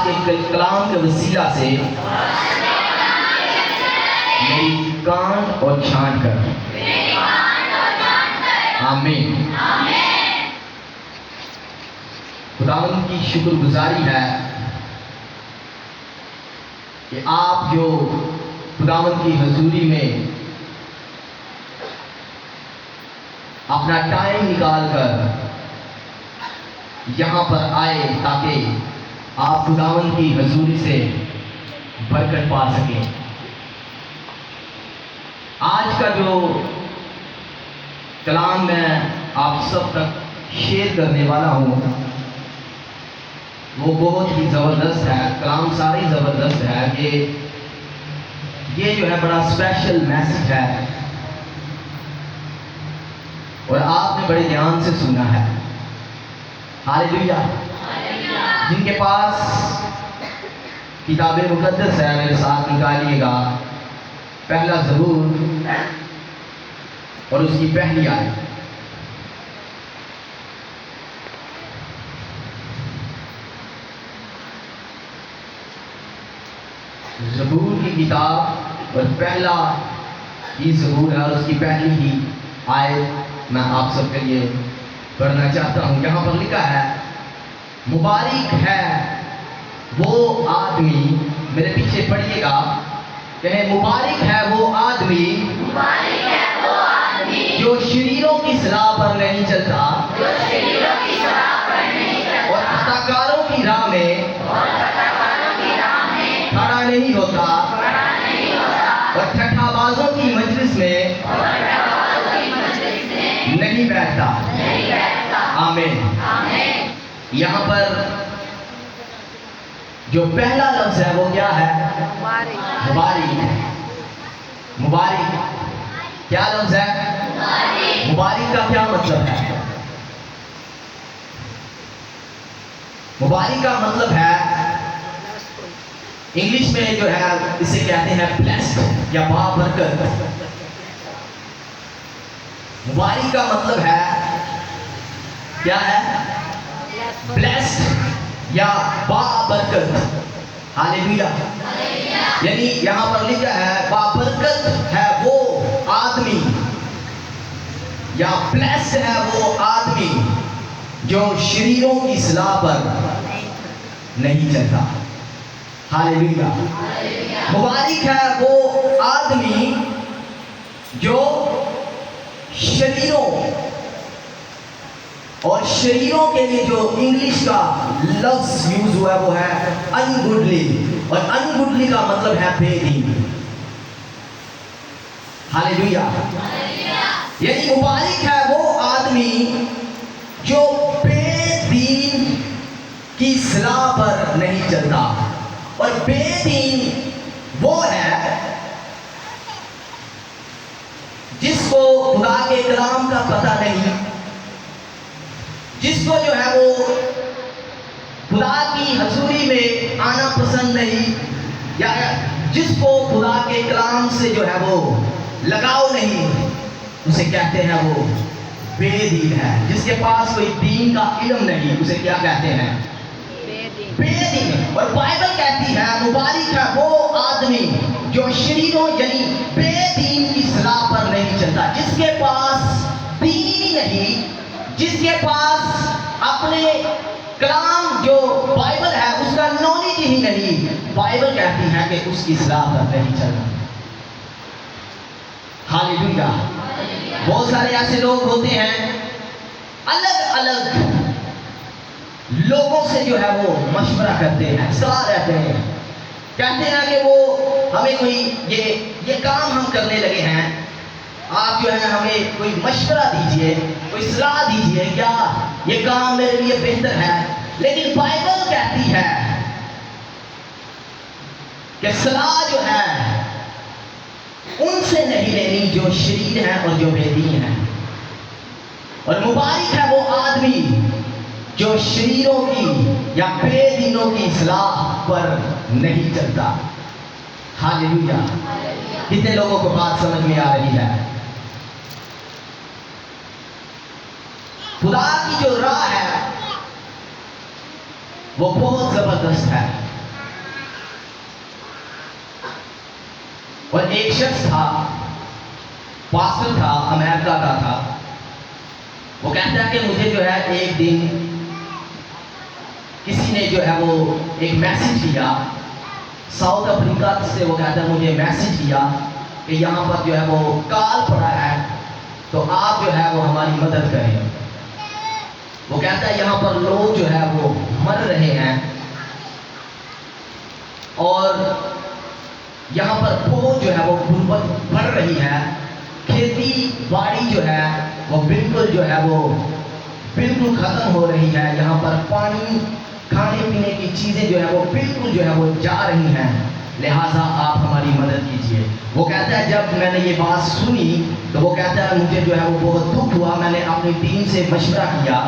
آج کے کلام کے وسیلہ سے میری کانٹ اور چھانٹ کر آمین۔ خداوند کی شکر گزاری ہے کہ آپ جو خداوند کی حضوری میں اپنا ٹائم نکال کر یہاں پر آئے تاکہ آپ خداوند کی حضوری سے برکت پا سکیں۔ آج کا جو کلام میں آپ سب تک شیئر کرنے والا ہوں وہ بہت ہی زبردست ہے۔ کلام سارے زبردست ہے کہ یہ جو ہے بڑا اسپیشل میسج ہے اور آپ نے بڑے دھیان سے سنا ہے۔ ہاللیلویا۔ جن کے پاس کتاب مقدس ہے میرے ساتھ نکالیے گا پہلا زبور اور اس کی پہلی آیت۔ زبور کی کتاب اور پہلا ہی زبور ہے اور اس کی پہلی ہی آیت میں آپ سب کے لیے پڑھنا چاہتا ہوں۔ یہاں پر لکھا ہے مبارک ہے وہ آدمی، میرے پیچھے پڑھیے گا، کہیں مبارک ہے وہ آدمی جو شریروں کی صلاح پر نہیں چلتا اور خطاکاروں کی راہ میں کھڑا نہیں ہوتا اور ٹھٹھا بازوں کی مجلس میں نہیں بیٹھتا۔ آمین۔ یہاں پر جو پہلا لفظ ہے وہ کیا ہے؟ مبارک۔ مبارک کیا لفظ ہے؟ مبارک کا کیا مطلب ہے؟ مبارک کا مطلب ہے انگلش میں جو ہے اسے کہتے ہیں بلیسڈ یا بابرکت۔ مبارک کا مطلب ہے کیا ہے؟ بلیسڈ یا بابرکت۔ ہاللیلویا۔ یعنی یہاں پر لکھا ہے بابرکت ہے وہ آدمی یا بلیسڈ ہے وہ آدمی جو شریروں کی اصلاح پر نہیں چلتا۔ ہاللیلویا۔ مبارک ہے وہ آدمی جو شریروں اور شریروں کے لیے جو انگلش کا لفظ یوز ہوا ہے وہ ہے انگڈلی، اور انگڈلی کا مطلب ہے بے دین۔ ہاللیلویا۔ یعنی مبارک ہے وہ آدمی جو بے دین کی اصلاح پر نہیں چلتا، اور بے دین وہ ہے جس کو خدا کے کلام کا پتہ نہیں، جس کو جو ہے وہ خدا کی حضوری میں آنا پسند نہیں، یا جس کو خدا کے کلام سے جو ہے وہ لگاؤ نہیں، اسے کہتے ہیں وہ بے دین ہے۔ جس کے پاس کوئی دین کا علم نہیں اسے کیا کہتے ہیں؟ بے دین۔ اور بائبل کہتی ہے مبارک ہے وہ آدمی جو شریروں یعنی بے دین کی اصلاح پر نہیں چلتا، جس کے پاس دین ہی نہیں، جس کے پاس اپنے کلام جو بائبل ہے اس کا نالج ہی نہیں، بائبل کہتی ہے کہ اس کی اصلاح پر نہیں چلنا۔ ہاللیلویا۔ بہت سارے ایسے لوگ ہوتے ہیں الگ الگ لوگوں سے جو ہے وہ مشورہ کرتے ہیں، صلاح رہتے ہیں، کہتے ہیں کہ وہ ہمیں کوئی یہ کام ہم کرنے لگے ہیں، آپ جو ہے ہمیں کوئی مشورہ دیجئے، کوئی صلاح دیجئے، کیا یہ کام میرے لیے بہتر ہے؟ لیکن بائبل کہتی ہے کہ صلاح جو ہے ان سے نہیں لینی جو شریر ہیں اور جو بے دین ہیں، اور مبارک ہے وہ آدمی جو شریروں کی یا بے دینوں کی اصلاح پر نہیں چلتا۔ ہاللیلویا۔ کتنے لوگوں کو بات سمجھ میں آ رہی ہے؟ خدا کی جو راہ ہے وہ بہت زبردست ہے۔ ایک شخص تھا، پاسٹر تھا، امریکہ کا تھا. وہ کہتا ہے کہ مجھے جو ہے ایک دن کسی نے جو ہے وہ ایک میسج کیا ساؤتھ افریقہ سے. وہ کہتا ہے مجھے میسج کیا کہ یہاں پر جو ہے وہ کال پڑا ہے تو آپ جو ہے وہ ہماری مدد کریں. وہ کہتا ہے یہاں پر لوگ جو ہے وہ مر رہے ہیں اور یہاں پر بہت جو ہے وہ غربت بڑھ رہی ہے. کھیتی باڑی جو ہے وہ بالکل ختم ہو رہی ہے. یہاں پر پانی، کھانے پینے کی چیزیں جو ہے وہ بالکل جو ہے وہ جا رہی ہیں. لہٰذا آپ ہماری مدد کیجیے. وہ کہتا ہے جب میں نے یہ بات سنی تو وہ کہتا ہے مجھے جو ہے وہ بہت دکھ ہوا. میں نے اپنی ٹیم سے مشورہ کیا،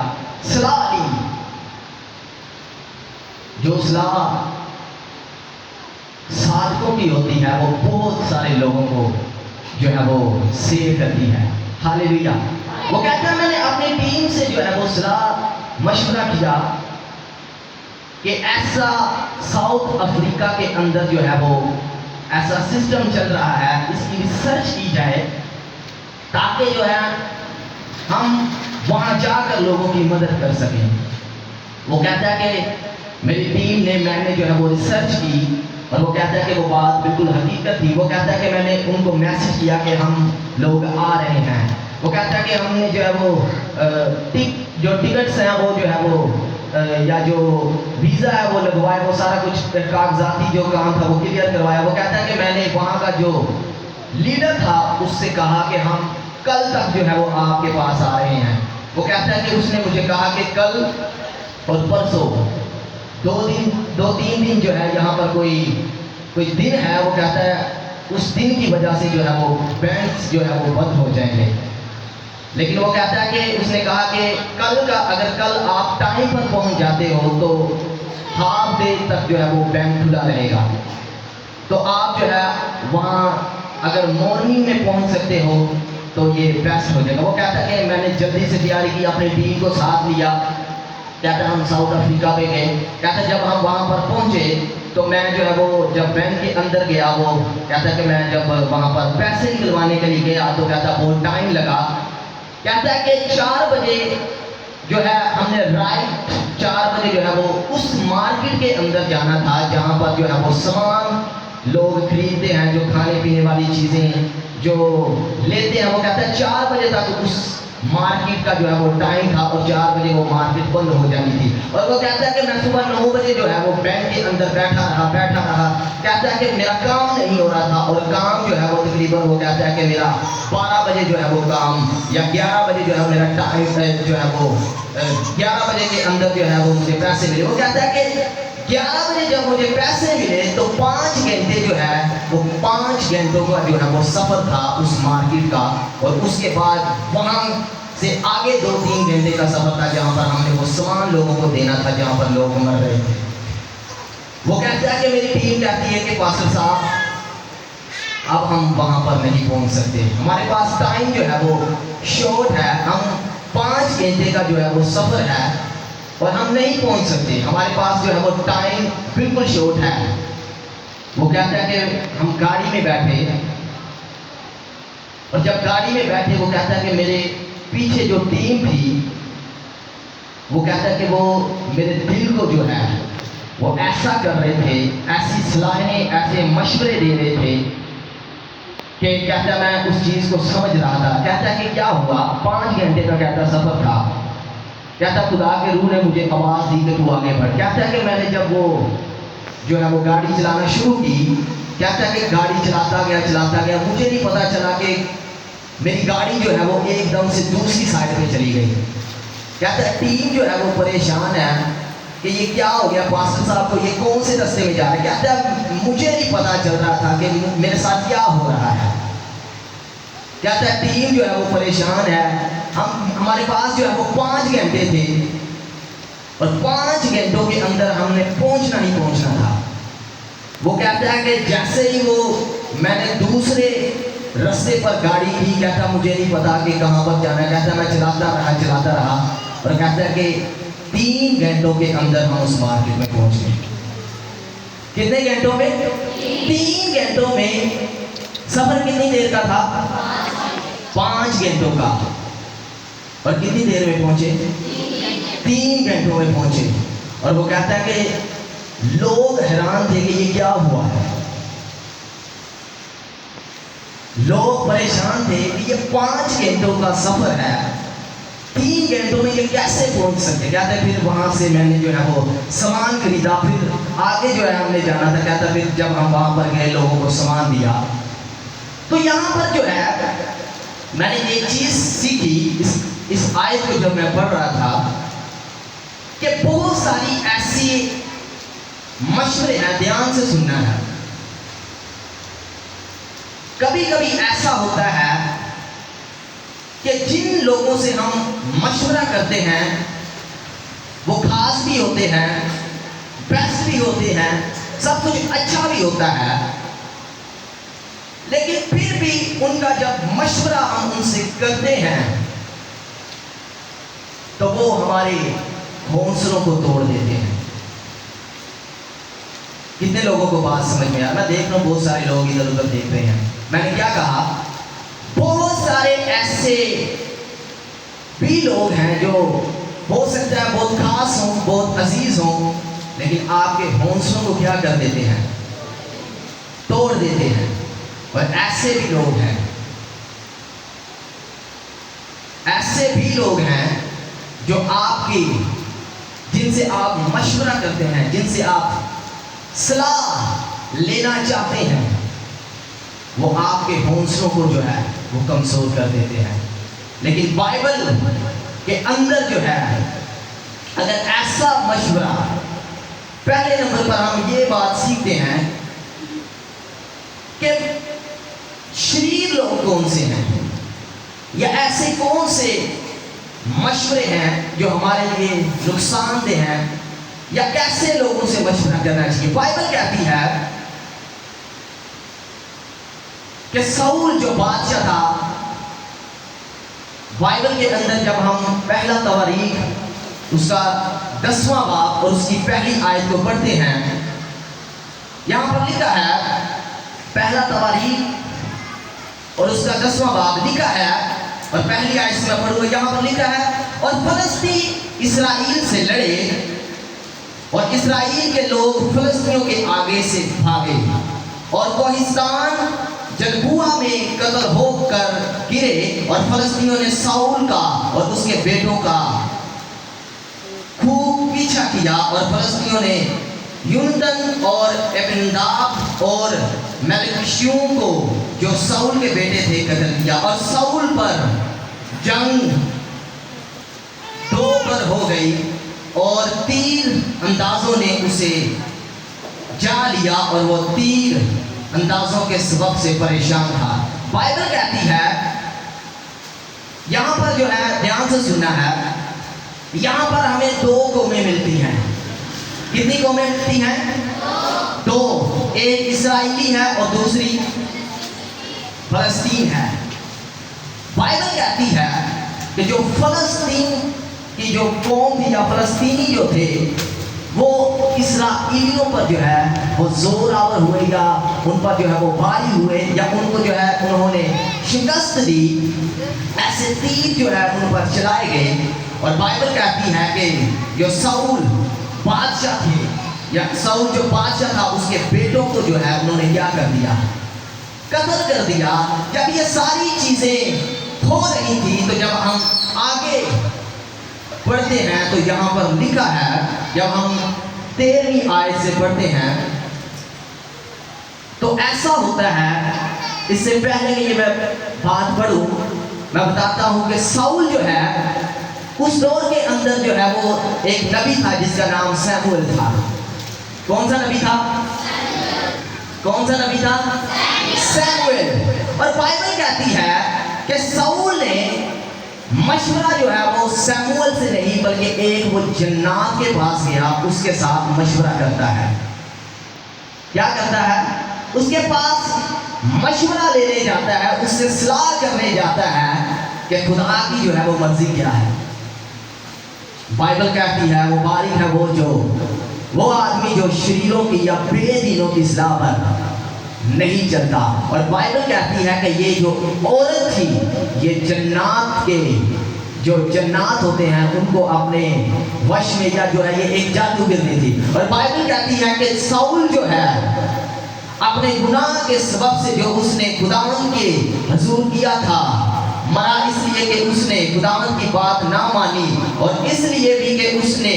صلاح لی. جو صلاح صادقوں کی ہوتی ہے وہ بہت سارے لوگوں کو جو ہے وہ سیو کرتی ہے. ہاللیلویا. وہ کہتا ہے میں نے اپنی ٹیم سے جو ہے وہ صلاح مشورہ کیا کہ ایسا ساؤتھ افریقہ کے اندر جو ہے وہ ایسا سسٹم چل رہا ہے، اس کی ریسرچ کی جائے تاکہ جو ہے ہم وہاں جا کر لوگوں کی مدد کر سکیں. وہ کہتا ہے کہ میری ٹیم نے، میں نے جو ہے وہ ریسرچ کی اور وہ کہتا ہے کہ وہ بات بالکل حقیقت تھی. وہ کہتا ہے کہ میں نے ان کو میسج کیا کہ ہم لوگ آ رہے ہیں. وہ کہتا ہے کہ ہم نے جو ہے وہ جو ٹکٹس ہیں وہ جو ہے وہ یا جو ویزا ہے وہ لگوایا، وہ سارا کچھ کاغذاتی جو کام تھا وہ کلیئر کروایا. وہ کہتا ہے کہ میں نے وہاں کا جو لیڈر تھا اس سے کہا کہ ہم کل تک جو ہے وہ آپ کے پاس آ رہے ہیں. وہ کہتا ہے کہ اس نے مجھے کہا کہ کل اور پرسوں دو تین دن جو ہے یہاں پر کوئی دن ہے. وہ کہتا ہے اس دن کی وجہ سے جو ہے وہ بینکس جو ہے وہ بند ہو جائیں گے. لیکن وہ کہتا ہے کہ اس نے کہا کہ اگر کل آپ ٹائم پر پہنچ جاتے ہو تو ہاف ڈے تک جو ہے وہ بینک کھلا رہے گا. تو آپ جو ہے وہاں اگر مارننگ میں پہنچ سکتے ہو تو یہ بیسٹ ہو جائے گا. وہ کہتا ہے کہ میں نے جلدی سے تیاری کی، اپنی ٹیم کو ساتھ لیا. کہتا ہے ہم ساؤتھ افریقہ پہ گئے. کہتا ہے جب ہم وہاں پر پہنچے تو میں جو ہے وہ جب بینک کے اندر گیا، وہ کہتا ہے کہ میں جب وہاں پر پیسے نکلوانے کے لیے گیا تو کہتا ہے بہت ٹائم لگا. کہتا ہے کہ 4 بجے جو ہے ہم نے رائٹ 4 بجے جو ہے وہ اس مارکیٹ کے اندر جانا تھا جہاں پر جو ہے وہ سامان لوگ خریدتے ہیں، جو کھانے پینے والی چیزیں جو لیتے ہیں. وہ کہتا ہے 4 بجے تک اس مارکیٹ کا جو ہے وہ ٹائم تھا اور 4 بجے وہ مارکیٹ بند ہو جانی تھی. اور وہ کہتا ہے کہ میں صبح 9 بجے جو ہے وہ بینک کے اندر بیٹھا رہا. کہتا ہے کہ میرا کام نہیں ہو رہا تھا اور کام جو ہے وہ تقریباً وہ کہتا ہے کہ میرا 12 بجے جو ہے وہ کام یا 11 بجے جو ہے میرا ٹائم جو ہے وہ 11 بجے کے اندر جو ہے وہ مجھے پیسے ملے. وہ کہتا ہے کہ 11 بجے جب مجھے پیسے ملے تو 5 گھنٹے جو ہے وہ 5 گھنٹوں کا جو ہے وہ سفر تھا اس مارکیٹ کا. اور اس کے بعد وہاں سے آگے 2-3 گھنٹے کا سفر تھا جہاں پر ہم نے وہ سامان لوگوں کو دینا تھا جہاں پر لوگ مر رہے تھے. وہ کہتا ہے کہ میری ٹیم کہتی ہے کہ پاسٹر صاحب اب ہم وہاں پر نہیں پہنچ سکتے، ہمارے پاس ٹائم جو ہے وہ شارٹ ہے، ہم 5 گھنٹے کا جو ہے وہ سفر ہے اور ہم نہیں پہنچ سکتے، ہمارے پاس جو ہے وہ ٹائم بالکل شارٹ ہے. وہ کہتا ہے کہ ہم گاڑی میں بیٹھے اور جب گاڑی میں بیٹھے وہ کہتا ہے کہ میرے پیچھے جو ٹیم تھی وہ کہتا ہے کہ وہ میرے دل کو جو ہے وہ ایسا کر رہے تھے، ایسی صلاحیں، ایسے مشورے دے رہے تھے کہ کہتا ہے میں اس چیز کو سمجھ رہا تھا. کہتا ہے کہ کیا ہوا، 5 گھنٹے کا کہتا سفر تھا. کہتا خدا کے روح نے مجھے آواز دی کہ تو آگے بڑھ. کہتا ہے کہ میں نے جب وہ جو ہے وہ گاڑی چلانا شروع کی، کہتا ہے کہ گاڑی چلاتا گیا مجھے نہیں پتا چلا کہ میری گاڑی جو ہے وہ ایک دم سے دوسری سائڈ پہ چلی گئی. کہتا ہے ٹیم جو ہے وہ پریشان ہے کہ یہ کیا ہو گیا، پاسٹر صاحب کو یہ کون سے رستے میں جا رہے ہیں. کہتا ہے مجھے نہیں پتا چل رہا تھا کہ میرے ساتھ کیا ہو رہا ہے. کہتا ہے ٹیم جو ہے وہ پریشان ہے، ہمارے پاس جو ہے وہ 5 گھنٹے تھے اور 5 گھنٹوں کے اندر ہم نے پہنچنا تھا. وہ کہتا ہے کہ جیسے ہی وہ میں نے دوسرے رستے پر گاڑی کی، کہتا مجھے نہیں پتا کہ کہاں پر جانا ہے. کہتا میں چلاتا رہا اور کہتا ہے کہ 3 گھنٹوں کے اندر ہم اس مارکیٹ میں پہنچ گئے. کتنے گھنٹوں میں؟ 3 گھنٹوں میں سفر کتنی دیر کا تھا؟ 5 گھنٹوں کا. اور کتنی دیر میں پہنچے؟ 3 گھنٹوں میں پہنچے. اور وہ کہتا ہے کہ لوگ حیران تھے کہ یہ کیا ہوا ہے. لوگ پریشان تھے کہ یہ 5 گھنٹوں کا سفر ہے, 3 گھنٹوں میں یہ کیسے پہنچ سکتے. کہتا ہے پھر وہاں سے میں نے جو ہے وہ سامان خریدا, پھر آگے جو ہے ہم نے جانا تھا. کہتا ہے پھر جب ہم وہاں پر گئے لوگوں کو سامان دیا. تو یہاں پر جو ہے میں نے ایک چیز سیکھی اس آیت کو جب میں پڑھ رہا تھا کہ بہت ساری ایسی مشورے ہیں, دھیان سے سننا ہے. کبھی کبھی ایسا ہوتا ہے کہ جن لوگوں سے ہم مشورہ کرتے ہیں وہ خاص بھی ہوتے ہیں, بیسٹ بھی ہوتے ہیں, سب کچھ اچھا بھی ہوتا ہے, لیکن پھر بھی ان کا جب مشورہ ہم ان سے کرتے ہیں تو وہ ہمارے حوصلوں کو توڑ دیتے ہیں. کتنے لوگوں کو بات سمجھ میں آ رہا؟ میں دیکھ رہا ہوں بہت سارے لوگ ادھر ادھر دیکھ رہے ہیں. میں نے کیا کہا؟ بہت سارے ایسے بھی لوگ ہیں جو ہو سکتا ہے بہت خاص ہوں, بہت عزیز ہوں, لیکن آپ کے حوصلوں کو کیا کر دیتے ہیں؟ توڑ دیتے ہیں. اور ایسے بھی لوگ ہیں, ایسے بھی لوگ ہیں جو آپ کی, جن سے آپ مشورہ کرتے ہیں, جن سے آپ صلاح لینا چاہتے ہیں, وہ آپ کے حوصلوں کو جو ہے وہ کمزور کر دیتے ہیں. لیکن بائبل کے اندر جو ہے اگر ایسا مشورہ, پہلے نمبر پر ہم یہ بات سیکھتے ہیں کہ شریر لوگ کون سے ہیں, یا ایسے کون سے مشورے ہیں جو ہمارے لیے نقصان دہ ہیں, یا کیسے لوگوں سے مشورہ کرنا چاہیے. بائبل کہتی ہے کہ ساؤل جو بادشاہ تھا, بائبل کے اندر جب ہم پہلا تواریخ اس کا 10واں باب اور اس کی پہلی آیت کو پڑھتے ہیں, یہاں پر لکھا ہے, پہلا تواریخ اور اس کا 10واں باب لکھا ہے, اور پہلی آیت سے میں پڑھوں گا. یہاں پر لکھا ہے, اور فلسطین اسرائیل سے لڑے اور اسرائیل کے لوگ فلسطینیوں کے آگے سے بھاگے, اور کوہستان جلبوع میں قتل ہو کر گرے, اور فلسطینیوں نے ساؤل کا اور اس کے بیٹوں کا خوب پیچھا کیا, اور فلسطینیوں نے یونتن اور ابنداب اور ملکشیوں کو جو ساؤل کے بیٹے تھے قتل کیا, اور ساؤل پر جنگ 2 پر ہو گئی, اور تیر اندازوں نے اسے جا لیا, اور وہ تیر اندازوں کے سبب سے پریشان تھا. بائبل کہتی ہے, یہاں پر جو ہے دھیان سے سننا ہے, یہاں پر ہمیں 2 قومیں ملتی ہیں. کتنی قومیں ملتی ہیں؟ 2. ایک اسرائیلی ہے اور دوسری فلسطین ہے. بائبل کہتی ہے کہ جو فلسطین کی جو قوم تھی یا فلسطینی جو تھے وہ اسرائیلیوں پر جو ہے وہ زور آور ہوئے, یا ان پر جو ہے وہ بھاری ہوئے, یا ان کو جو ہے انہوں نے شکست دی. ایسے تیر جو ہے ان پر چلائے گئے, اور بائبل کہتی ہے کہ جو ساؤل بادشاہ تھے, یا ساؤل جو بادشاہ تھا, اس کے بیٹوں کو جو ہے انہوں نے کیا کر دیا؟ قتل کر دیا. جب یہ ساری چیزیں ہو رہی تھی تو جب ہم آگے پڑھتے ہیں تو یہاں پر لکھا ہے, جب ہم 13ویں آیت سے پڑھتے ہیں تو ایسا ہوتا ہے. اس سے پہلے کہ یہ میں بات پڑھوں, میں بتاتا ہوں کہ ساؤل جو ہے اس دور کے اندر جو ہے وہ ایک نبی تھا جس کا نام سیموئل تھا. کون سا نبی تھا؟ کون سا نبی تھا؟ سیموئل. اور بائبل کہتی ہے کہ ساؤل نے مشورہ جو ہے وہ سیموئل سے نہیں بلکہ ایک وہ جنات کے پاس گیا, اس کے ساتھ مشورہ کرتا ہے. کیا کرتا ہے؟ اس کے پاس مشورہ لینے جاتا ہے, اس سے صلاح کرنے جاتا ہے کہ خدا کی جو ہے وہ مرضی کیا ہے. بائبل کہتی ہے وہ باریک ہے وہ آدمی جو شریروں کی یا بے دینوں کی اصلاح پر نہیں چلتا. اور بائبل کہتی ہے کہ یہ جو عورت تھی یہ جنات کے جو جنات ہوتے ہیں ان کو اپنے وش میں یا جو ہے یہ ایک جادوگرنی تھی. اور بائبل کہتی ہے کہ ساؤل جو ہے اپنے گناہ کے سبب سے جو اس نے خداوند کے حضور کیا تھا مرا اس لیے کہ اس نے خداوند کی بات نہ مانی اور اس لیے بھی کہ اس نے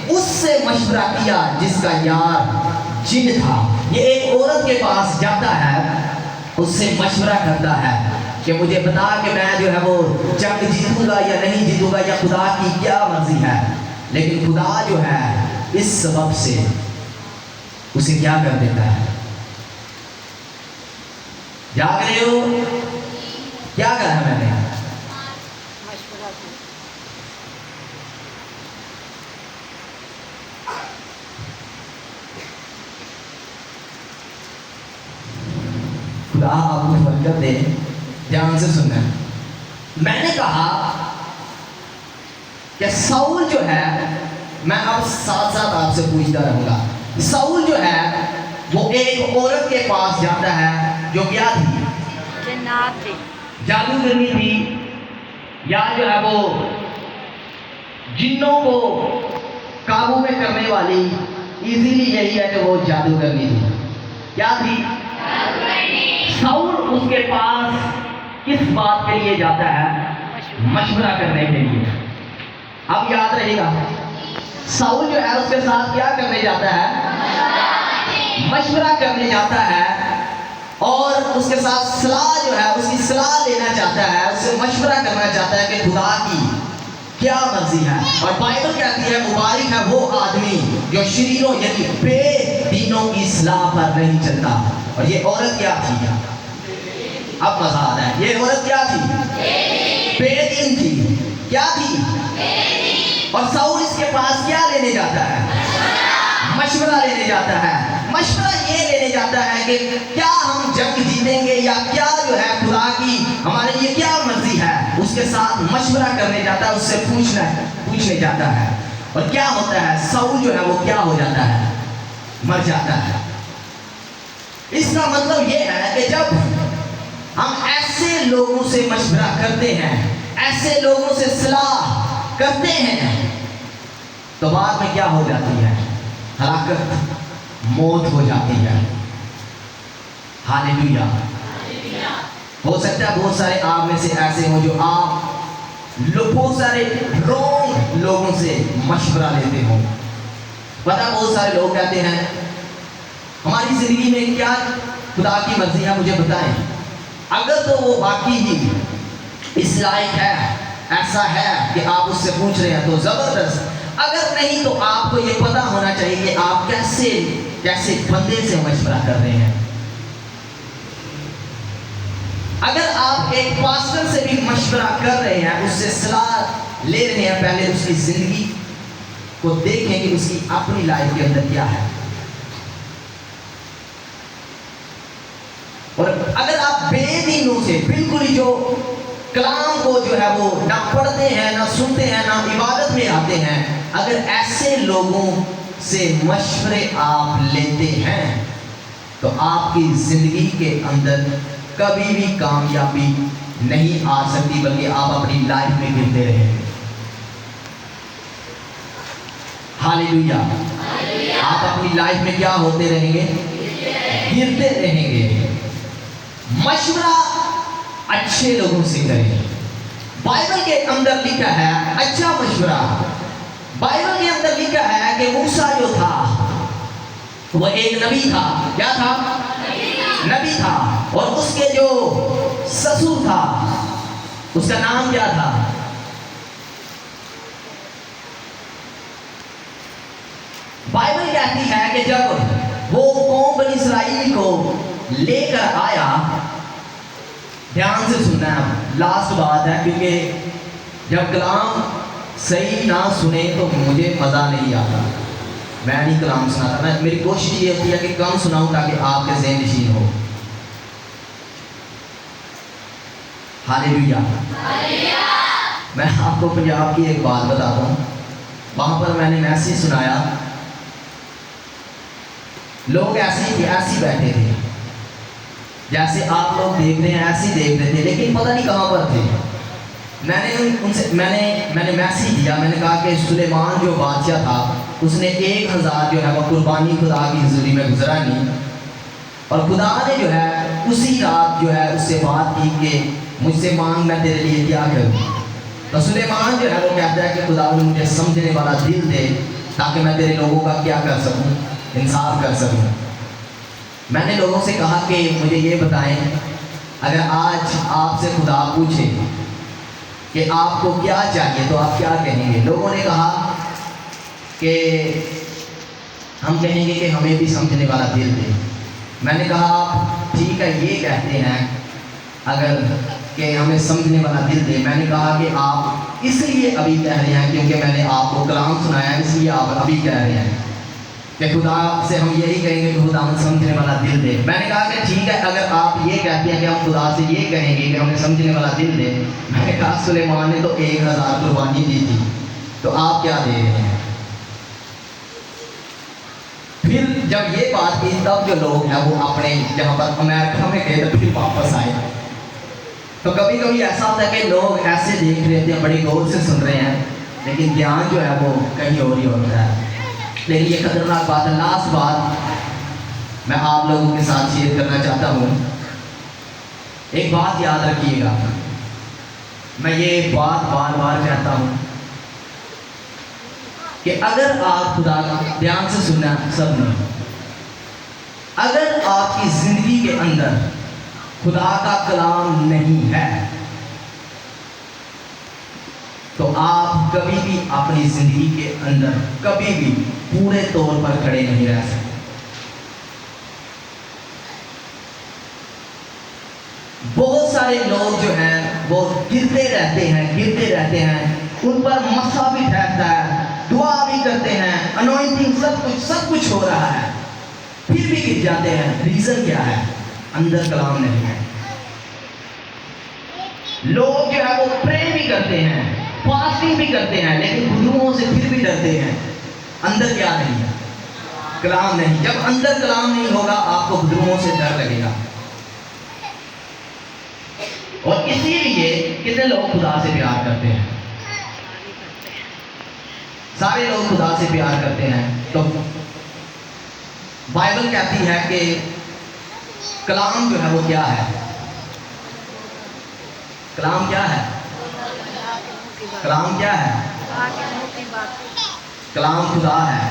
اس سے مشورہ کیا جس کا یار جن تھا. یہ ایک عورت کے پاس جاتا ہے اس سے مشورہ کرتا ہے کہ مجھے بتا کہ میں جو ہے وہ جنگ جیتوں گا یا نہیں جیتوں گا یا خدا کی کیا مرضی ہے. لیکن خدا جو ہے اس سبب سے اسے کیا کر دیتا ہے. جاگ رہے ہو کیا کہا میں نے؟ خدا آپ کو برکت دے. دھیان سے سننا. میں نے کہا کہ ساؤل جو ہے میں اب ساتھ ساتھ آپ سے پوچھتا رہوں گا. ساؤل جو ہے وہ ایک عورت کے پاس جاتا ہے جو کیا تھی؟ جنات تھی. جادوگرنی تھی یا جو ہے وہ جنوں کو قابو میں کرنے والی. ایزیلی یہی ہے کہ وہ جادوگرنی تھی. کیا تھی؟ ساؤل اس کے پاس کس بات کے لیے جاتا ہے؟ مشورہ کرنے کے لیے. اب یاد رہے گا ساؤل جو ہے اس کے ساتھ کیا کرنے جاتا ہے؟ مشورہ کرنے جاتا ہے اور اس کے ساتھ صلاح جو ہے اس کی صلاح لینا چاہتا ہے. اس سے مشورہ کرنا چاہتا ہے کہ خدا کی کیا مرضی ہے. اور بائبل کہتی ہے مبارک ہے وہ آدمی جو شریروں یعنی بے دینوں کی صلاح پر نہیں چلتا. اور یہ عورت کیا تھی؟ اب مزہ آ رہا ہے. یہ عورت کیا تھی؟ بے دین تھی. کیا تھی؟ اور ساؤل اس کے پاس کیا لینے جاتا ہے؟ مشورہ لینے جاتا ہے. مشورہ یہ لینے جاتا ہے کہ کیا ہم جنگ جیتیں گے یا کیا جو ہے خدا کی ہمارے لیے کیا مرضی ہے. اس کے ساتھ مشورہ کرنے جاتا ہے. اس سے پوچھنے جاتا ہے. اور کیا ہوتا ہے؟ ساؤل جو ہے وہ کیا ہو جاتا ہے؟ مر جاتا ہے. اس کا مطلب یہ ہے کہ جب ہم ایسے لوگوں سے مشورہ کرتے ہیں ایسے لوگوں سے صلاح کرتے ہیں تو بعد میں کیا ہو جاتی ہے؟ ہلاکت موت ہو جاتی ہے. ہاللیلویا. ہو سکتا ہے بہت سارے آپ میں سے ایسے ہوں جو آپ بہت سارے رونگ لوگوں سے مشورہ لیتے ہوں. پتہ بہت سارے لوگ کہتے ہیں ہماری زندگی میں کیا خدا کی مرضی ہے مجھے بتائیں. اگر تو وہ واقعی ہی اس لائق ہے ایسا ہے کہ آپ اس سے پوچھ رہے ہیں تو زبردست. اگر نہیں تو آپ کو یہ پتا ہونا چاہیے کہ آپ کیسے بندے سے مشورہ کر رہے ہیں. اگر آپ ایک پاسٹر سے بھی مشورہ کر رہے ہیں اس سے صلاح لے رہے ہیں پہلے اس کی زندگی کو دیکھیں کہ اس کی اپنی لائف کے اندر کیا ہے. اور اگر آپ بے دینوں سے بالکل ہی جو کلام کو جو ہے وہ نہ پڑھتے ہیں نہ سنتے ہیں نہ عبادت میں آتے ہیں اگر ایسے لوگوں سے مشورے آپ لیتے ہیں تو آپ کی زندگی کے اندر کبھی بھی کامیابی نہیں آ سکتی بلکہ آپ اپنی لائف میں گرتے رہیں گے. ہاللیلویا. آپ اپنی لائف میں کیا ہوتے رہیں گے؟ گرتے رہیں گے. مشورہ اچھے لوگوں سے کریں. بائبل کے اندر لکھا ہے اچھا مشورہ. بائبل کے اندر لکھا ہے کہ موسیٰ جو تھا وہ ایک نبی تھا. کیا تھا؟ نبی تھا. اور اس کے جو سسر تھا اس کا نام کیا تھا؟ بائبل کہتی ہے کہ جب وہ قوم بنی اسرائیل کو لے کر آیا. دھیان سے سننا ہے لاسٹ بات ہے کیونکہ جب کلام صحیح نہ سنے تو مجھے مزہ نہیں آتا. میں نہیں کلام سناتا. میری کوشش یہ ہوتی ہے کہ کم سناؤں تاکہ آپ کے ذہن نشین ہو. ہاللیلویا. میں آپ کو پنجاب کی ایک بات بتاتا ہوں. وہاں پر میں نے میسیج سنایا. لوگ ایسے بیٹھے تھے جیسے آپ لوگ دیکھ رہے ہیں ایسے ہی دیکھ رہے تھے، لیکن پتہ نہیں کہاں پر تھے۔ میں نے میسیج دیا، میں نے کہا کہ سلیمان جو بادشاہ تھا اس نے 1000 جو ہے وہ قربانی خدا کی حضوری میں گزرانی، اور خدا نے جو ہے اسی رات جو ہے اس سے بات کی کہ مجھ سے مانگ میں تیرے لیے کیا کروں۔ تو سلیمان جو ہے وہ کہتا ہے کہ خدا نے مجھے سمجھنے والا دل دے تاکہ میں تیرے لوگوں کا کیا کر سکوں، انصاف کر سکوں۔ میں نے لوگوں سے کہا کہ مجھے یہ بتائیں، اگر آج آپ سے خدا پوچھے کہ آپ کو کیا چاہیے تو آپ کیا کہیں گے؟ لوگوں نے کہا کہ ہم کہیں گے کہ ہمیں بھی سمجھنے والا دل دے۔ میں نے کہا آپ ٹھیک ہے یہ کہتے ہیں اگر کہ ہمیں سمجھنے والا دل دے، میں نے کہا کہ آپ اس لیے ابھی کہہ رہے ہیں کیونکہ میں نے آپ کو کلام سنایا ہے، اس لیے آپ ابھی کہہ رہے ہیں کہ خدا سے ہم یہی کہیں گے کہ خدا ہمیں سمجھنے والا دل دے۔ میں نے کہا کہ ٹھیک ہے اگر آپ یہ کہتے ہیں کہ ہم خدا سے یہ کہیں گے کہ ہمیں سمجھنے والا دل دے، میں نے کہا سلیمان نے تو 1000 قربانی دی تھی، تو آپ کیا دے رہے ہیں؟ پھر جب یہ بات کی تب جو لوگ ہیں وہ اپنے جہاں پر امریکہ میں گئے تو پھر واپس آئے۔ تو کبھی کبھی ایسا ہوتا ہے کہ لوگ ایسے دیکھ رہے ہیں، بڑی غور سے سن رہے ہیں، لیکن دھیان جو ہے وہ کہیں اور ہی ہوتا ہے۔ لیکن یہ خطرناک بات ہے۔ لاسٹ بات میں آپ لوگوں کے ساتھ شیئر کرنا چاہتا ہوں، ایک بات یاد رکھیے گا، میں یہ بات بار بار کہتا ہوں کہ اگر آپ خدا کا دھیان سے سننا سب نے، اگر آپ کی زندگی کے اندر خدا کا کلام نہیں ہے تو آپ کبھی بھی اپنی زندگی کے اندر کبھی بھی پورے طور پر کھڑے نہیں رہ سکتے۔ بہت سارے لوگ جو ہیں وہ گرتے رہتے ہیں، ان پر مسا بھی ٹھہرتا ہے، دعا بھی کرتے ہیں، انوائنٹنگ سب کچھ ہو رہا ہے، پھر بھی گر جاتے ہیں۔ ریزن کیا ہے؟ اندر کلام نہیں ہے۔ لوگ جو ہے وہ پرے بھی کرتے ہیں، فاسٹنگ بھی کرتے ہیں، لیکن بدعوؤں سے پھر بھی ڈرتے ہیں۔ اندر کیا نہیں ہے؟ کلام نہیں۔ جب اندر کلام نہیں ہوگا آپ کو بدعوؤں سے ڈر لگے گا۔ اور اسی لیے کتنے لوگ خدا سے پیار کرتے ہیں؟ سارے لوگ خدا سے پیار کرتے ہیں۔ تو بائبل کہتی ہے کہ کلام جو ہے وہ کیا ہے؟ کلام کیا ہے؟ کلام کیا ہے؟ کلام خدا ہے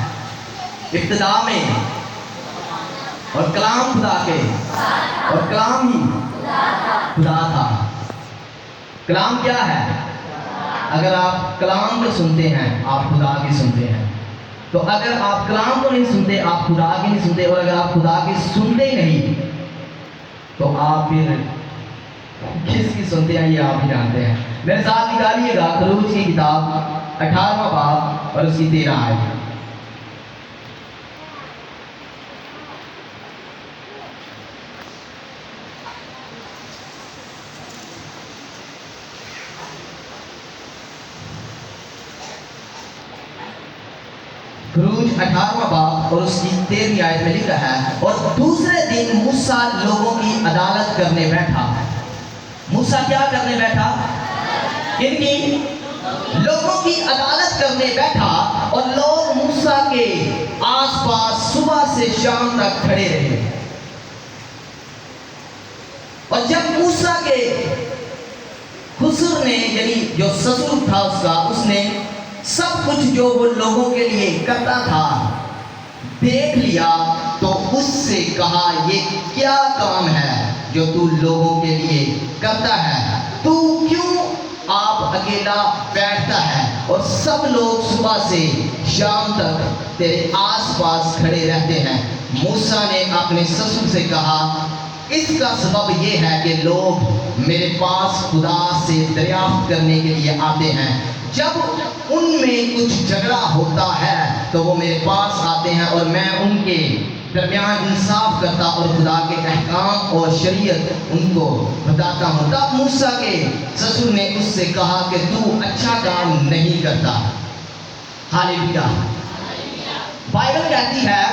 ابتدا میں، اور کلام خدا کے، اور کلام ہی خدا تھا۔ کلام کیا ہے؟ اگر آپ کلام کو سنتے ہیں آپ خدا کی سنتے ہیں، تو اگر آپ کلام کو نہیں سنتے آپ خدا کی نہیں سنتے، اور اگر آپ خدا کی سنتے ہی نہیں تو آپ پھر کس کی سنتے ہیں یہ آپ ہی جانتے ہیں۔ میرے ساتھ نکالیے گا خروج کی کتاب 18واں باب اور اس کی 13 آیت۔ خروج 18واں باب اور اس کی 13 آیت میں لکھا ہے، اور دوسرے دن موسیٰ لوگوں کی عدالت کرنے بیٹھا۔ موسیٰ کیا کرنے بیٹھا؟ کن کی؟ لوگوں کی عدالت کرنے بیٹھا، اور لوگ موسیٰ کے آس پاس صبح سے شام تک کھڑے رہے۔ اور جب موسیٰ کے خسر نے، یعنی جو سسر تھا اس نے سب کچھ جو وہ لوگوں کے لیے کرتا تھا دیکھ لیا، تو اس سے کہا یہ کیا کام ہے جو تو لوگوں کے لیے کرتا ہے؟ تو کیوں آپ اکیلا بیٹھتا ہے اور سب لوگ صبح سے شام تک تیرے آس پاس کھڑے رہتے ہیں؟ موسیٰ نے اپنے سسر سے کہا اس کا سبب یہ ہے کہ لوگ میرے پاس خدا سے دریافت کرنے کے لیے آتے ہیں، جب ان میں کچھ جھگڑا ہوتا ہے تو وہ میرے پاس آتے ہیں اور میں ان کے درمیان انصاف کرتا اور خدا کے احکام اور شریعت ان کو بتاتا ہوں۔ تب موسیٰ کے سسر نے اس سے کہا کہ تو اچھا کام نہیں کرتا۔ ہاللیلویا۔ بائبل کہتی ہے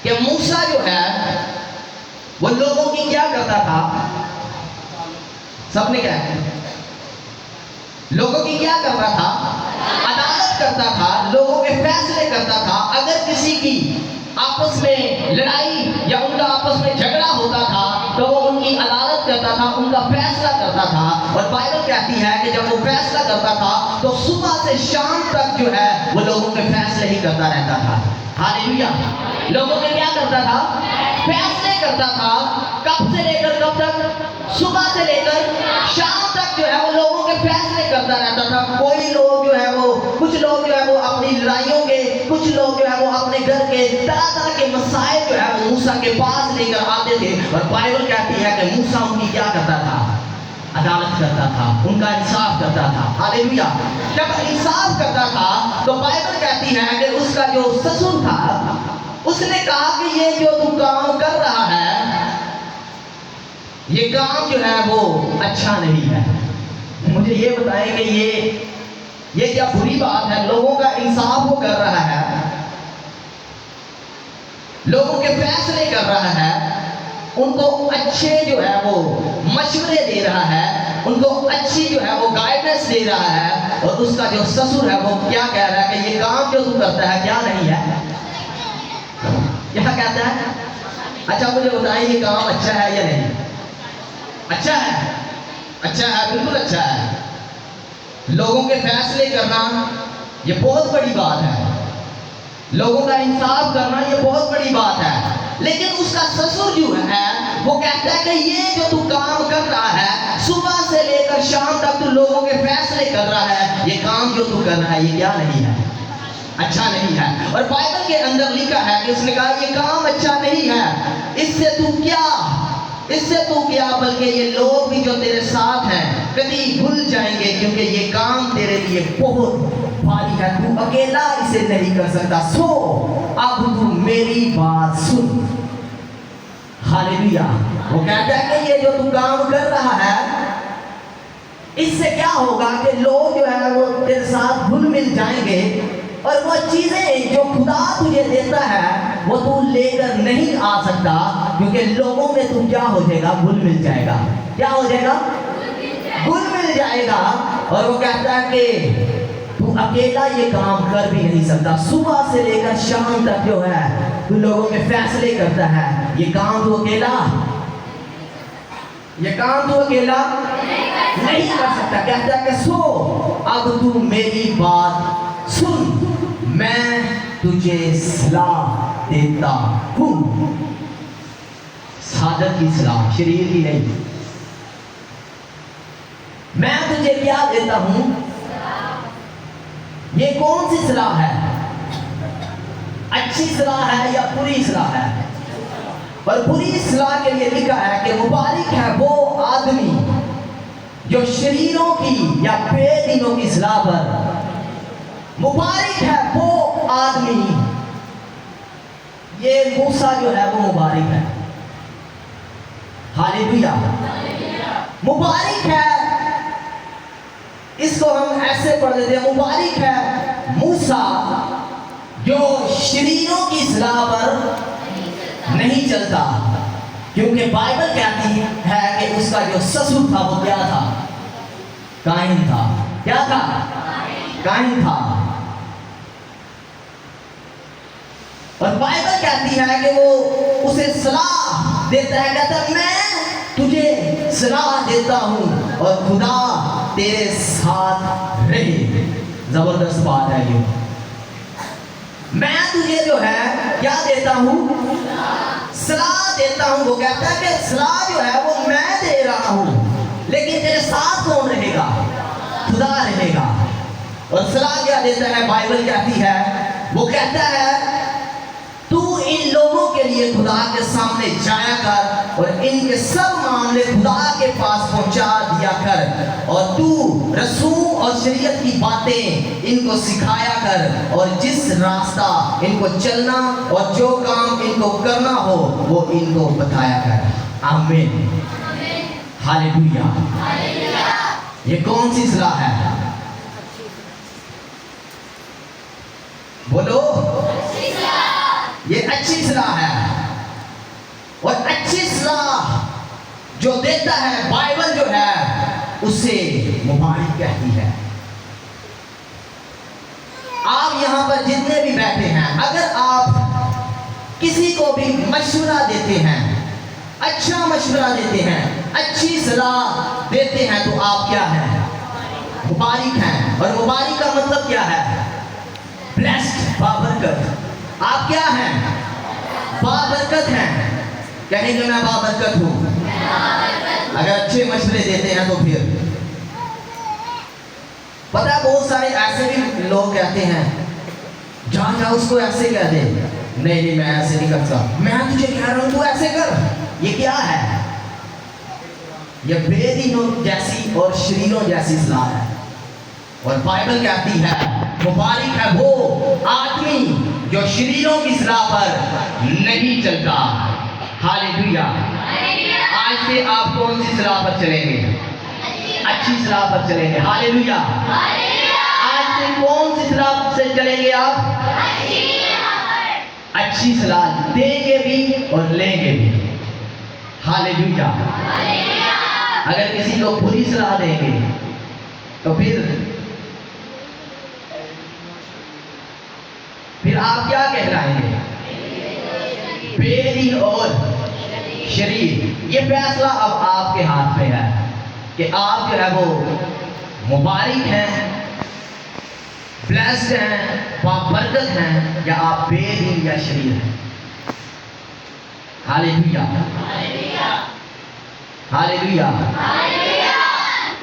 کہ موسیٰ جو ہے وہ لوگوں کی کیا کرتا تھا؟ سب نے کیا ہے؟ لوگوں کی کیا کرتا تھا؟ عدالت کرتا تھا، لوگوں کے فیصلے کرتا تھا۔ اگر کسی کی آپس میں لڑائی یا ان کا آپس میں جھگڑا ہوتا تھا تو وہ ان کی عدالت کرتا تھا، ان کا فیصلہ کرتا تھا۔ اور بائبل کہتی ہے کہ جب وہ فیصلہ کرتا تھا تو صبح سے شام تک جو ہے وہ لوگوں کے فیصلے ہی کرتا رہتا تھا۔ ہاللیلویا! لوگوں کے کیا کرتا تھا؟ فیصلے کرتا تھا۔ کب سے لے کر کب تک؟ صبح سے لے کر شام تک جو ہے وہ لوگوں کے فیصلے کرتا رہتا تھا۔ کوئی لوگ جو ہے وہ کچھ لوگ جو ہے وہ اپنی لڑائیوں کے، کچھ لوگ جو ہے وہ اپنے گھر کے طرح طرح کے مسائل جو ہے وہ موسیٰ کے پاس لے کر آتے تھے، اور بائبل کہتی ہے کہ موسیٰ ان کی کیا کرتا تھا؟ عدالت کرتا تھا، ان کا انصاف کرتا تھا۔ ہاللیلویا! جب انصاف کرتا تھا تو بائبل کہتی ہے کہ اس کا جو سسر تھا اس نے کہا کہ یہ جو تو کام کر رہا ہے یہ کام جو ہے وہ اچھا نہیں ہے۔ مجھے یہ بتائیں کہ یہ کیا بری بات ہے؟ لوگوں کا انصاف وہ کر رہا ہے، لوگوں کے فیصلے کر رہا ہے، ان کو اچھے جو ہے وہ مشورے دے رہا ہے، ان کو اچھی جو ہے وہ گائیڈنس دے رہا ہے، اور اس کا جو سسر ہے وہ کیا کہہ رہا ہے کہ یہ کام جو تو کرتا ہے کیا نہیں ہے؟ کیا کہتا ہے؟ اچھا مجھے بتائیں یہ کام اچھا ہے یا نہیں؟ اچھا ہے، اچھا ہے، بالکل اچھا ہے۔ لوگوں کے فیصلے کرنا یہ بہت بڑی بات ہے، لوگوں کا انصاف کرنا یہ بہت بڑی بات ہے۔ لیکن اس کا سسر جو ہے وہ کہتا ہے کہ یہ جو تو کام کر رہا ہے، صبح سے لے کر شام تک تو لوگوں کے فیصلے کر رہا ہے، یہ کام جو تو کر رہا ہے یہ کیا نہیں ہے؟ اچھا نہیں ہے۔ اور بائبل کے اندر لکھا ہے کہ اس نے کہا یہ کام اچھا نہیں ہے، اس سے تو کیا بلکہ یہ لوگ بھی جو تیرے ساتھ ہیں کبھی بھول جائیں گے، کیونکہ یہ کام تیرے لیے بہت بھاری ہے، تو اکیلا اسے نہیں کر سکتا، سو اب تو میری بات سن۔ ہاللیلویا! وہ کہتا ہے کہ یہ جو تو کام کر رہا ہے اس سے کیا ہوگا کہ لوگ جو ہے وہ تیرے ساتھ گھل مل جائیں گے، اور وہ چیزیں جو خدا تجھے دیتا ہے وہ تو لے کر نہیں آ سکتا، کیونکہ لوگوں میں تو کیا ہو جائے گا؟ گھل مل جائے گا۔ کیا ہو جائے گا؟ گھل مل جائے گا۔ اور وہ کہتا ہے کہ تو اکیلا یہ کام کر بھی نہیں سکتا، صبح سے لے کر شام تک جو ہے تو لوگوں کے فیصلے کرتا ہے، یہ کام تو اکیلا نہیں کر سکتا۔ کہتا ہے کہ سو اب تو میری بات سن، میں تجھے صلاح دیتا ہوں۔ سعادت کی صلاح، شریر کی نہیں۔ میں تجھے کیا دیتا ہوں؟ یہ کون سی صلاح ہے؟ اچھی صلاح ہے یا بری صلاح ہے؟ اور بری صلاح کے لیے لکھا ہے کہ مبارک ہے وہ آدمی جو شریروں کی یا بے دینوں کی صلاح پر، مبارک ہے وہ آدمی، یہ موسیٰ جو ہے وہ مبارک ہے۔ ہاللیلویا! مبارک ہے، اس کو ہم ایسے پڑھ دیتے ہیں، مبارک ہے موسیٰ جو شریروں کی صلاح پر نہیں چلتا، کیونکہ بائبل کہتی ہے کہ اس کا جو سسر تھا وہ کیا تھا؟ قائن تھا۔ کیا تھا؟ قائن تھا۔ اور بائبل کہتی ہے کہ وہ اسے صلاح دیتا ہے، کہتا ہے میں تجھے صلاح دیتا ہوں اور خدا تیرے ساتھ رہے۔ زبردست بات ہے یہ۔ میں تجھے جو ہے کیا دیتا ہوں؟ صلاح دیتا ہوں۔ وہ کہتا ہے کہ صلاح جو ہے وہ میں دے رہا ہوں، لیکن تیرے ساتھ کون رہے گا؟ خدا رہے گا۔ اور صلاح کیا دیتا ہے؟ بائبل کہتی ہے، وہ کہتا ہے تو ان لوگوں کے لیے خدا کے سامنے جایا کر اور ان کے سب معاملے خدا کے پاس پہنچا دیا کر، اور تو رسوم اور شریعت کی باتیں ان کو سکھایا کر، اور جس راستہ ان کو چلنا اور جو کام ان کو کرنا ہو وہ ان کو بتایا کر۔ آمین، ہاللیلویا۔ یہ کون سی صلاح ہے؟ بولو، یہ اچھی صلاح ہے۔ اور اچھی صلاح جو دیتا ہے بائبل جو ہے اسے مبارک کہتی ہے. آپ یہاں پر جتنے بھی بیٹھے ہیں، اگر آپ کسی کو بھی مشورہ دیتے ہیں، اچھا مشورہ دیتے ہیں، اچھی صلاح دیتے ہیں، تو آپ کیا ہیں؟ مبارک ہیں. اور مبارک کا مطلب کیا ہے؟ بلیسڈ، بابرکت. آپ کیا ہیں؟ بابرکت ہیں. کہیں کہ میں بابرکت ہوں. اگر اچھے مشورے دیتے ہیں تو پھر پتہ ہے بہت سارے ایسے بھی لوگ کہتے ہیں جا اس کو ایسے کہہ دے. نہیں میں ایسے نہیں کرتا، میں تجھے کہہ رہا ہوں تو ایسے کر. یہ کیا ہے؟ یہ بے دینوں جیسی اور شریروں جیسی صلاح ہے. اور بائبل کہتی ہے مبارک ہے وہ آدمی جو شریروں کی صلاح پر نہیں چلتا. ہاللیلویا. آج سے آپ کون سی صلاح پر چلیں گے؟ اچھی صلاح پر چلیں گے. ہاللیلویا. آج سے کون سی صلاح سے چلیں گے آپ؟ اچھی صلاح دیں گے بھی اور لیں گے بھی. ہاللیلویا. اگر کسی کو بری صلاح دیں گے تو پھر آپ کیا کہلائیں گے؟ بے دین اور شریر. یہ فیصلہ اب آپ کے ہاتھ میں ہے کہ آپ جو ہے وہ مبارک ہیں، بلیسڈ ہیں، بابرکت ہیں، یا آپ بے دین یا شریر ہیں. ہاللیلویا. ہاللیلویا.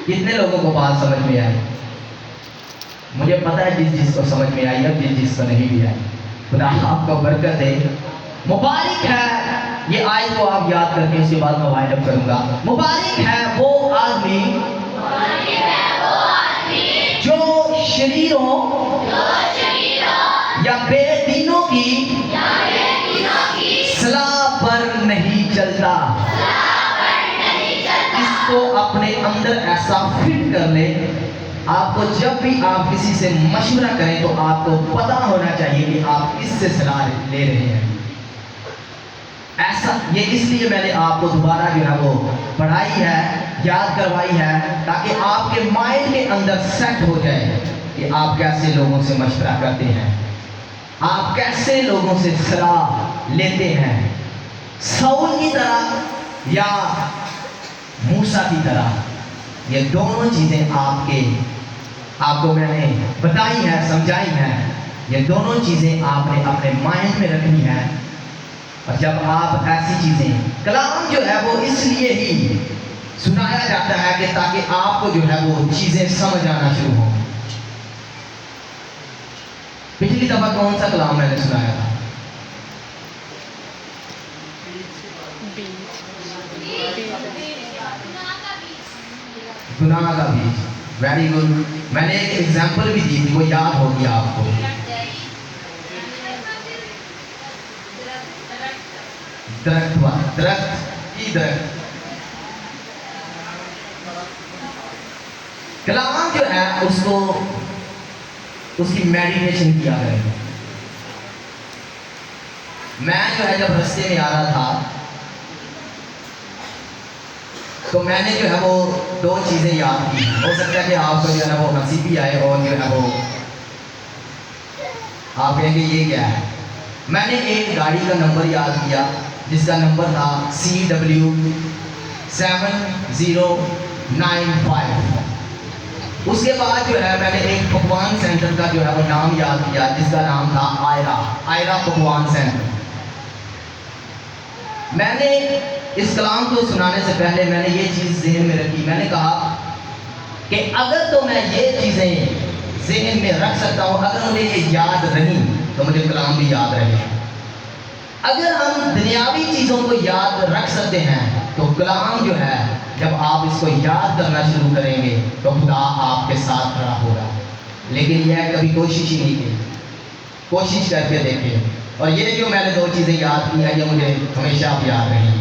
کتنے لوگوں کو بات سمجھ میں آئی؟ مجھے پتا ہے جس کو سمجھ میں آئی، اب جس کو نہیں بھی آئی. خدا آپ کو برکت دے. مبارک ہے، یہ آیت کو آپ یاد کر کے اس کے بعد میں وائنڈ اپ کروں گا. مبارک ہے وہ آدمی جو شریروں یا بے دینوں کی صلاح پر نہیں چلتا. اس کو اپنے اندر ایسا فٹ کر لے. آپ کو جب بھی آپ کسی سے مشورہ کریں تو آپ کو پتا ہونا چاہیے کہ آپ کس سے صلاح لے رہے ہیں. ایسا یہ اس لیے میں نے آپ کو دوبارہ جو ہے وہ پڑھائی ہے، یاد کروائی ہے، تاکہ آپ کے مائنڈ کے اندر سیٹ ہو جائے کہ آپ کیسے لوگوں سے مشورہ کرتے ہیں، آپ کیسے لوگوں سے صلاح لیتے ہیں. ساؤل کی طرح یا موسیٰ کی طرح. یہ دونوں چیزیں آپ کو میں نے بتائی ہے، سمجھائی ہے. یہ دونوں چیزیں آپ نے اپنے مائنڈ میں رکھنی ہے. اور جب آپ ایسی چیزیں، کلام جو ہے وہ اس لیے ہی سنایا جاتا ہے کہ تاکہ آپ کو جو ہے وہ چیزیں سمجھ آنا شروع ہوں. پچھلی دفعہ کون سا کلام میں نے سنایا تھا؟ گناہ کا بیج. Very good. میں نے ایک ایگزامپل بھی دی تھی، وہ یاد ہوگی آپ کو. درخت کی درخت. کلام جو ہے اس کی میڈیٹیشن کیا کریں. میں جو ہے جب رستے میں آ رہا تھا تو میں نے جو ہے وہ 2 چیزیں یاد کی. ہو سکتا ہے کہ آپ کو جو ہے وہ ہنسی بھی آئے اور جو ہے وہ آپ کہیں گے یہ کیا ہے. میں نے ایک گاڑی کا نمبر یاد کیا جس کا نمبر تھا CW 7095. اس کے بعد جو ہے میں نے ایک پکوان سینٹر کا جو ہے وہ نام یاد کیا جس کا نام تھا آئرا پکوان سینٹر. میں نے اس کلام کو سنانے سے پہلے میں نے یہ چیز ذہن میں رکھی. میں نے کہا کہ اگر تو میں یہ چیزیں ذہن میں رکھ سکتا ہوں، اگر مجھے یہ یاد رہی تو مجھے کلام بھی یاد رہے. اگر ہم دنیاوی چیزوں کو یاد رکھ سکتے ہیں تو کلام جو ہے جب آپ اس کو یاد کرنا شروع کریں گے تو خدا آپ کے ساتھ کھڑا ہوگا. لیکن یہ کبھی کوشش ہی نہیں کی. کوشش کر کے دیکھیں. اور یہ جو میں نے 2 چیزیں یاد کی ہیں یہ مجھے ہمیشہ یاد رہیں گی.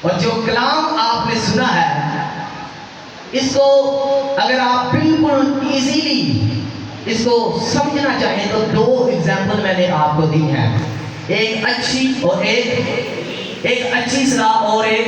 اور جو کلام آپ نے سنا ہے اس کو اگر آپ بالکل ایزیلی اس کو سمجھنا چاہیں تو 2 ایگزامپل میں نے آپ کو دی ہیں. ایک اچھی اور ایک اچھی صلاح اور ایک